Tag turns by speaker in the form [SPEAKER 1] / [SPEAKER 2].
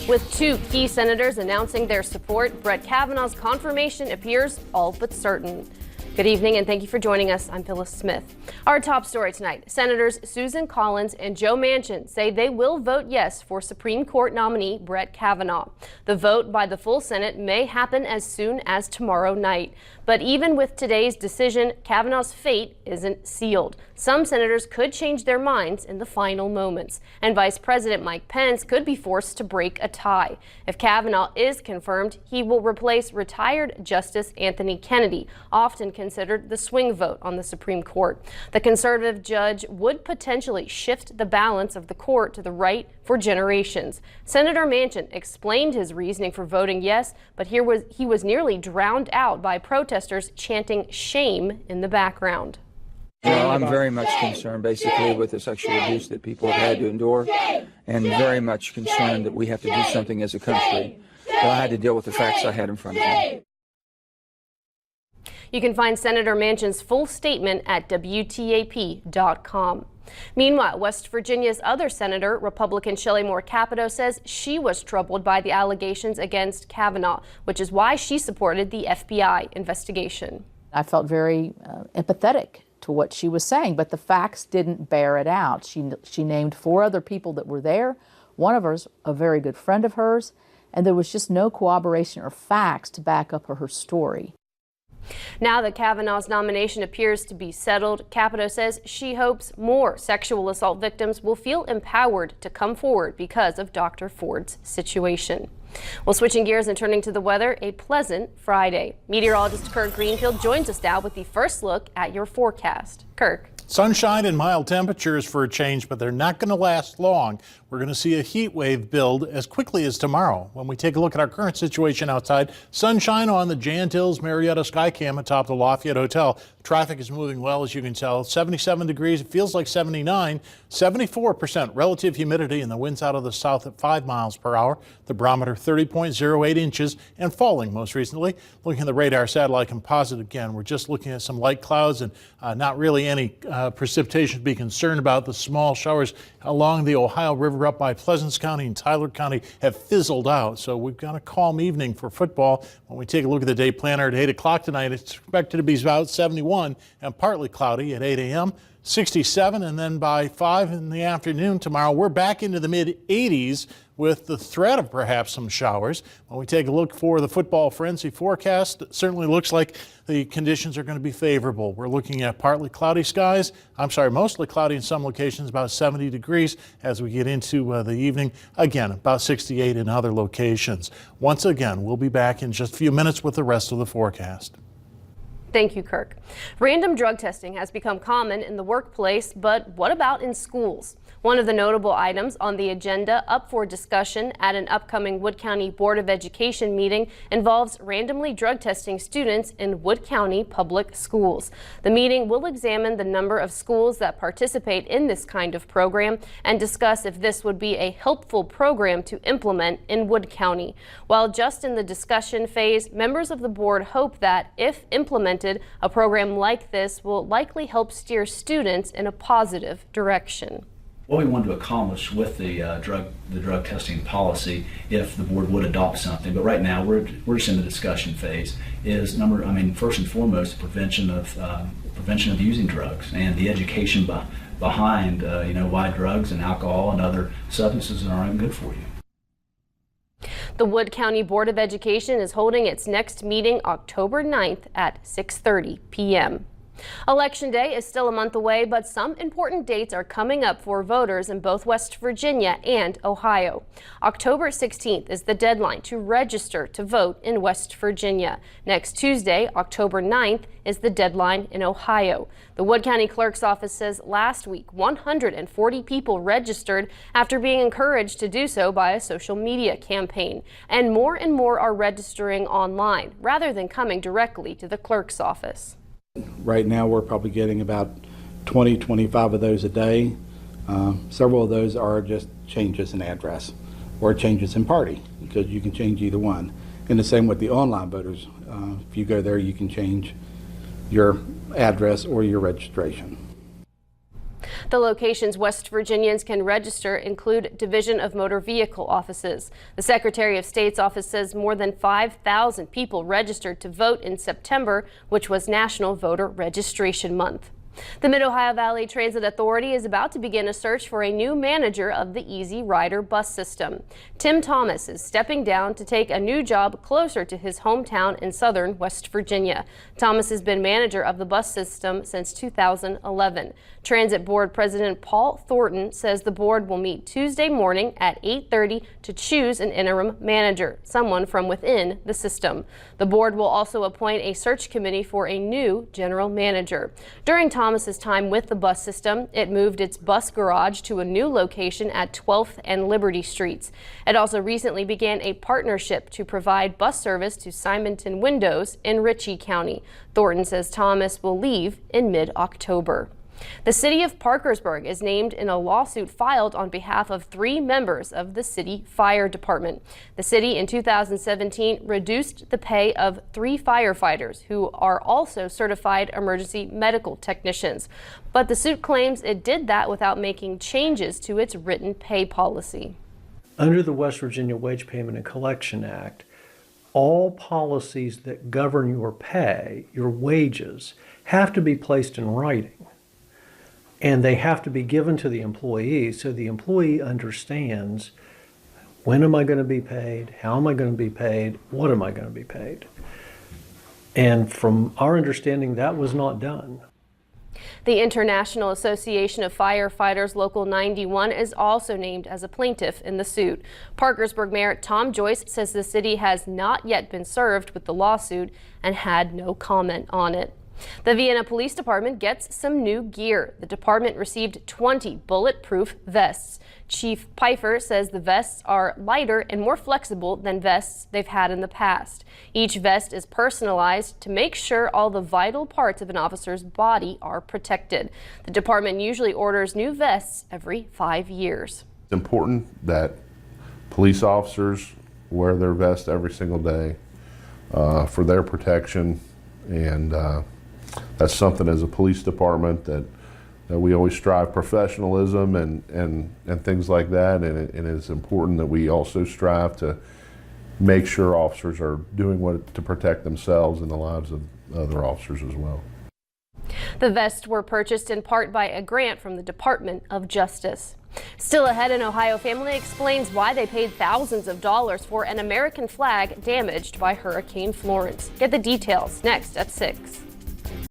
[SPEAKER 1] With two key senators announcing their support, Brett Kavanaugh's confirmation appears all but certain. Good evening and thank you for joining us. I'm Phyllis Smith. Our top story tonight, Senators Susan Collins and Joe Manchin say they will vote yes for Supreme Court nominee Brett Kavanaugh. The vote by the full Senate may happen as soon as tomorrow night. But even with today's decision, Kavanaugh's fate isn't sealed. Some senators could change their minds in the final moments, and Vice President Mike Pence could be forced to break a tie. If Kavanaugh is confirmed, he will replace retired Justice Anthony Kennedy, often considered the swing vote on the Supreme Court. The conservative judge would potentially shift the balance of the court to the right for generations. Senator Manchin explained his reasoning for voting yes, but he was nearly drowned out by protesters chanting shame in the background.
[SPEAKER 2] Well, I'm very much concerned basically with the sexual abuse that people have had to endure, and very much concerned that we have to do something as a country. But I had to deal with the facts I had in front of me.
[SPEAKER 1] You can find Senator Manchin's full statement at WTAP.com. Meanwhile, West Virginia's other senator, Republican Shelley Moore Capito, says she was troubled by the allegations against Kavanaugh, which is why she supported the FBI investigation.
[SPEAKER 3] I felt very empathetic to what she was saying, but the facts didn't bear it out. She named 4 other people that were there. One of hers, a very good friend of hers, and there was just no corroboration or facts to back up her story.
[SPEAKER 1] Now that Kavanaugh's nomination appears to be settled, Capito says she hopes more sexual assault victims will feel empowered to come forward because of Dr. Ford's situation. Well, switching gears and turning to the weather, a pleasant Friday. Meteorologist Kirk Greenfield joins us now with the first look at your forecast. Kirk.
[SPEAKER 4] Sunshine and mild temperatures for a change, but they're not going to last long. We're going to see a heat wave build as quickly as tomorrow. When we take a look at our current situation outside, sunshine on the Jantilles Marietta Skycam atop the Lafayette Hotel. Traffic is moving well, as you can tell. 77 degrees, it feels like 79, 74% relative humidity, and the winds out of the south at 5 miles per hour. The barometer 30.08 inches and falling most recently. Looking at the radar satellite composite again, we're just looking at some light clouds and not really any precipitation to be concerned about. The small showers along the Ohio River up by Pleasants County and Tyler County have fizzled out. So we've got a calm evening for football. When we take a look at the day planner at 8 o'clock tonight, it's expected to be about 71 and partly cloudy at 8 a.m. 67, and then by 5 in the afternoon tomorrow, we're back into the mid-80s with the threat of perhaps some showers. When we take a look for the football frenzy forecast, it certainly looks like the conditions are going to be favorable. We're looking at partly cloudy skies. Mostly cloudy in some locations, about 70 degrees as we get into the evening. Again, about 68 in other locations. Once again, we'll be back in just a few minutes with the rest of the forecast.
[SPEAKER 1] Thank you, Kirk. Random drug testing has become common in the workplace, but what about in schools? One of the notable items on the agenda up for discussion at an upcoming Wood County Board of Education meeting involves randomly drug testing students in Wood County public schools. The meeting will examine the number of schools that participate in this kind of program and discuss if this would be a helpful program to implement in Wood County. While just in the discussion phase, members of the board hope that, if implemented, a program like this will likely help steer students in a positive direction.
[SPEAKER 5] What we want to accomplish with the drug testing policy, if the board would adopt something, but right now we're just in the discussion phase, is first and foremost prevention of using drugs and the education behind why drugs and alcohol and other substances aren't good for you.
[SPEAKER 1] The Wood County Board of Education is holding its next meeting October 9th at 6:30 p.m. Election Day is still a month away, but some important dates are coming up for voters in both West Virginia and Ohio. October 16th is the deadline to register to vote in West Virginia. Next Tuesday, October 9th, is the deadline in Ohio. The Wood County Clerk's Office says last week 140 people registered after being encouraged to do so by a social media campaign. And more are registering online rather than coming directly to the clerk's office.
[SPEAKER 6] Right now we're probably getting about 20, 25 of those a day. Several of those are just changes in address or changes in party, because you can change either one. And the same with the online voters. If you go there, you can change your address or your registration.
[SPEAKER 1] The locations West Virginians can register include Division of Motor Vehicle offices. The Secretary of State's office says more than 5,000 people registered to vote in September, which was National Voter Registration Month. The Mid-Ohio Valley Transit Authority is about to begin a search for a new manager of the Easy Rider bus system. Tim Thomas is stepping down to take a new job closer to his hometown in southern West Virginia. Thomas has been manager of the bus system since 2011. Transit Board President Paul Thornton says the board will meet Tuesday morning at 8:30 to choose an interim manager, someone from within the system. The board will also appoint a search committee for a new general manager. During Thomas's time with the bus system, it moved its bus garage to a new location at 12th and Liberty Streets. It also recently began a partnership to provide bus service to Simonton Windows in Ritchie County. Thornton says Thomas will leave in mid-October. The city of Parkersburg is named in a lawsuit filed on behalf of 3 members of the city fire department. The city in 2017 reduced the pay of 3 firefighters who are also certified emergency medical technicians. But the suit claims it did that without making changes to its written pay policy.
[SPEAKER 7] Under the West Virginia Wage Payment and Collection Act, all policies that govern your pay, your wages, have to be placed in writing. And they have to be given to the employee so the employee understands, when am I going to be paid? How am I going to be paid? What am I going to be paid? And from our understanding, that was not done.
[SPEAKER 1] The International Association of Firefighters Local 91 is also named as a plaintiff in the suit. Parkersburg Mayor Tom Joyce says the city has not yet been served with the lawsuit and had no comment on it. The Vienna Police Department gets some new gear. The department received 20 bulletproof vests. Chief Pfeiffer says the vests are lighter and more flexible than vests they've had in the past. Each vest is personalized to make sure all the vital parts of an officer's body are protected. The department usually orders new vests every 5 years.
[SPEAKER 8] It's important that police officers wear their vest every single day for their protection, and that's something as a police department that we always strive professionalism and things like that, and it's important that we also strive to make sure officers are doing what to protect themselves and the lives of other officers as well.
[SPEAKER 1] The vests were purchased in part by a grant from the Department of Justice. Still ahead, an Ohio family explains why they paid thousands of dollars for an American flag damaged by Hurricane Florence. Get the details next at 6.